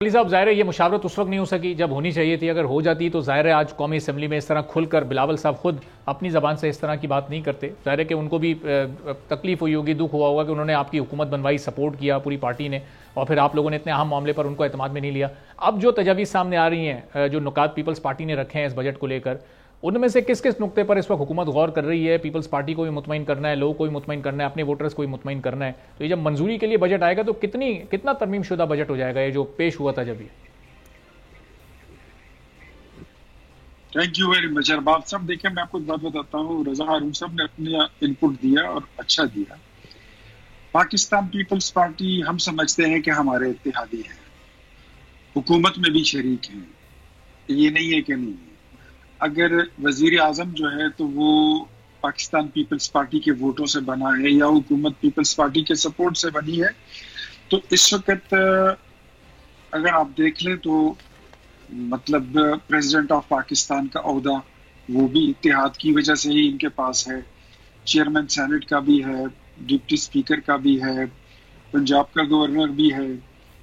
अली साहब, ज़ाहिर है ये मुशावरत उस वक्त नहीं हो सकी जब होनी चाहिए थी। अगर हो जाती तो ज़ाहिर है आज कौमी असम्बली में इस तरह खुलकर बिलावल साहब खुद अपनी ज़बान से इस तरह की बात नहीं करते। ज़ाहिर है कि उनको भी तकलीफ हुई होगी, दुख हुआ होगा कि उन्होंने आपकी हुकूमत बनवाई, सपोर्ट किया पूरी पार्टी ने, और फिर आप लोगों ने इतने अहम मामले पर उनको एतमाद में नहीं लिया। अब जो तजावीज़ सामने आ रही हैं, जो नुकात पीपल्स पार्टी ने रखे हैं इस बजट को लेकर, उनमें से किस किस नुक्ते पर इस वक्त हुकूमत गौर कर रही है? पीपल्स पार्टी को भी मुतमईन करना है, लोगों को भी मुतमईन करना है, अपने वोटर्स को भी मुतमईन करना है। तो ये जब मंजूरी के लिए बजट आएगा तो कितना तरमीम शुदा बजट हो जाएगा ये जो पेश हुआ था जब ये? Thank you very much Arbab साहब। देखिए, मैं आपको बात बताता हूँ, रजा हारून साहब ने अपना इनपुट दिया और अच्छा दिया। पाकिस्तान पीपल्स पार्टी हम समझते हैं कि हमारे इत्तेहादी है, हुकूमत में भी शरीक हैं, ये नहीं है कि नहीं है। अगर वजीर आजम जो है तो वो पाकिस्तान पीपल्स पार्टी के वोटों से बना है या हुकूमत पीपल्स पार्टी के सपोर्ट से बनी है, तो इस वक्त अगर आप देख लें तो मतलब प्रेसिडेंट ऑफ पाकिस्तान का ओहदा वो भी इत्तेहाद की वजह से ही इनके पास है, चेयरमैन सेनेट का भी है, डिप्टी स्पीकर का भी है, पंजाब का गवर्नर भी है,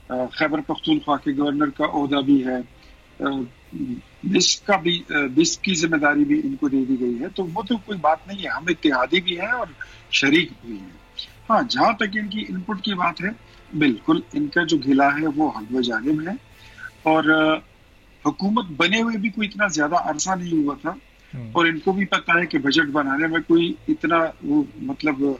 खैबर पख्तूनख्वा के गवर्नर का ओहदा भी है, बिस्क की जिम्मेदारी भी इनको दे दी गई है। तो वो तो कोई बात नहीं है, हम इत्तेहादी भी हैं और शरीक भी हैं। हाँ, जहां तक इनकी इनपुट की बात है, बिल्कुल इनका जो गिला है वो हक व जानिब है। और हुकूमत बने हुए भी कोई इतना ज्यादा अरसा नहीं हुआ था, और इनको भी पता है कि बजट बनाने में कोई इतना वो मतलब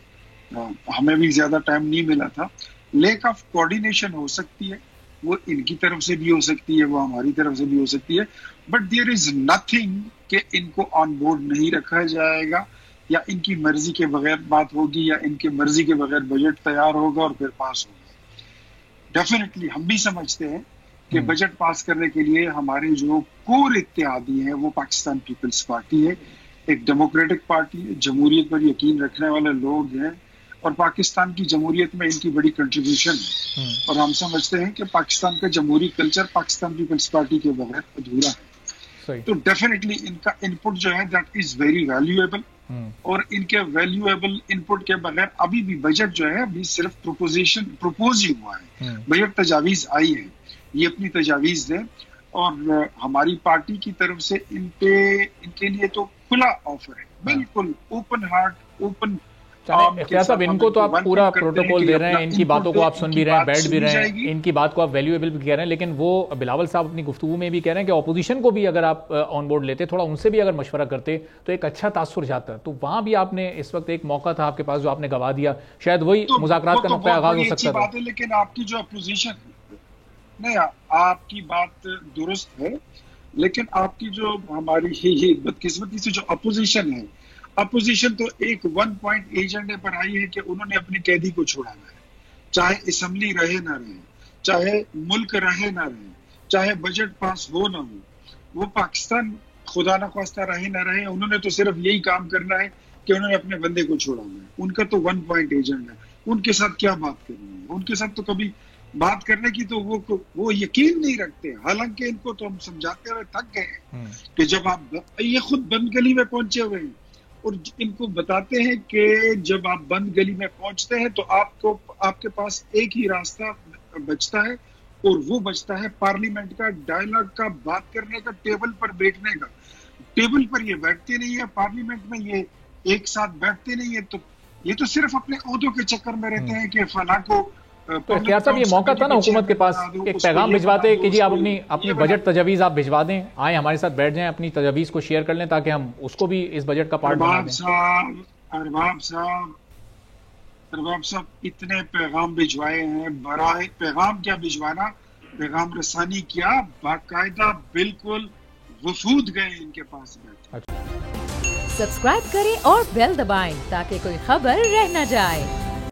हमें भी ज्यादा टाइम नहीं मिला था। लेक ऑफ कोऑर्डिनेशन हो सकती है, वो इनकी तरफ से भी हो सकती है, वो हमारी तरफ से भी हो सकती है, बट देयर इज नथिंग कि इनको ऑन बोर्ड नहीं रखा जाएगा या इनकी मर्जी के बगैर बात होगी या इनके मर्जी के बगैर बजट तैयार होगा और फिर पास होगा। डेफिनेटली हम भी समझते हैं कि बजट पास करने के लिए हमारे जो कोर इत्तेहादी हैं वो पाकिस्तान पीपल्स पार्टी है, एक डेमोक्रेटिक पार्टी है, जमहूरियत पर यकीन रखने वाले लोग हैं और पाकिस्तान की जमहूरियत में इनकी बड़ी कंट्रीब्यूशन है। और हम समझते हैं कि पाकिस्तान का जमहूरी कल्चर पाकिस्तान पीपल्स पार्टी के बगैर अधूरा है। तो डेफिनेटली इनका इनपुट जो है दैट इज वेरी वैल्यूएबल, और इनके वैल्यूएबल इनपुट के बगैर अभी भी बजट जो है अभी सिर्फ प्रपोज ही हुआ है, बजट तजावीज आई है, ये अपनी तजावीज दें। और हमारी पार्टी की तरफ से इनके लिए तो खुला ऑफर है, बिल्कुल ओपन हार्ट ओपन। इख्तियार साहब, इनको तो आप पूरा प्रोटोकॉल दे रहे हैं, इनकी बातों को आप सुन भी रहे हैं, बैठ भी रहे हैं, इनकी बात को आप वैल्यूएबल भी कह रहे हैं, लेकिन वो बिलावल साहब अपनी गुफ्तगू में भी कह रहे हैं कि ऑपोजिशन को भी अगर आप ऑन बोर्ड लेते, थोड़ा उनसे भी अगर मशवरा करते तो एक अच्छा तासुर जाता। तो वहां भी आपने इस वक्त एक मौका था आपके पास जो आपने गवा दिया, शायद वही मुज़ाकरात का नुक्ता आगाज हो सकता था। लेकिन आपकी जो अपोजिशन नहीं, आपकी बात दुरुस्त है, लेकिन आपकी जो हमारी बदकिस्मती से जो अपोजिशन है, अपोजिशन तो एक 1 पॉइंट एजेंडे पर आई है कि उन्होंने अपने कैदी को छोड़ाना है, चाहे असम्बली रहे ना रहे, चाहे मुल्क रहे ना रहे, चाहे बजट पास हो ना हो, वो पाकिस्तान खुदा न ख्वास्ता रहे ना रहे, उन्होंने तो सिर्फ यही काम करना है कि उन्होंने अपने बंदे को छोड़ाना है। उनका तो 1 पॉइंट एजेंडा है, उनके साथ क्या बात करनी है, उनके साथ तो कभी बात करने की तो वो यकीन नहीं रखते। हालांकि इनको तो हम समझाते हुए थक गए कि जब आप ये खुद बंद गली में पहुंचे हुए हैं और इनको बताते हैं कि जब आप बंद गली में पहुंचते हैं तो आपके पास एक ही रास्ता बचता है, और वो बचता है पार्लियामेंट का, डायलॉग का, बात करने का, टेबल पर बैठने का। टेबल पर ये बैठते नहीं है, पार्लियामेंट में ये एक साथ बैठते नहीं है, तो ये तो सिर्फ अपने ओहदों के चक्कर में रहते हैं कि फलां को। तो इख्तियार साहब, ये मौका था ना हुकूमत के पास, एक पैगाम भिजवाते कि जी आप अपनी बजट तजवीज़ आप भिजवा दें, आए हमारे साथ बैठ जाएं, अपनी तजवीज़ को शेयर कर लें ताकि हम उसको भी इस बजट का पार्ट बना दें। अरबाब साहब इतने पैगाम भिजवाए हैं, बराए पैगाम क्या भिजवाना, पैगाम रसानी किया, बाकायदा बिल्कुल वफूद गए इनके पास बैठ। सब्सक्राइब करें और बेल दबाएं ताकि कोई खबर रह न जाए।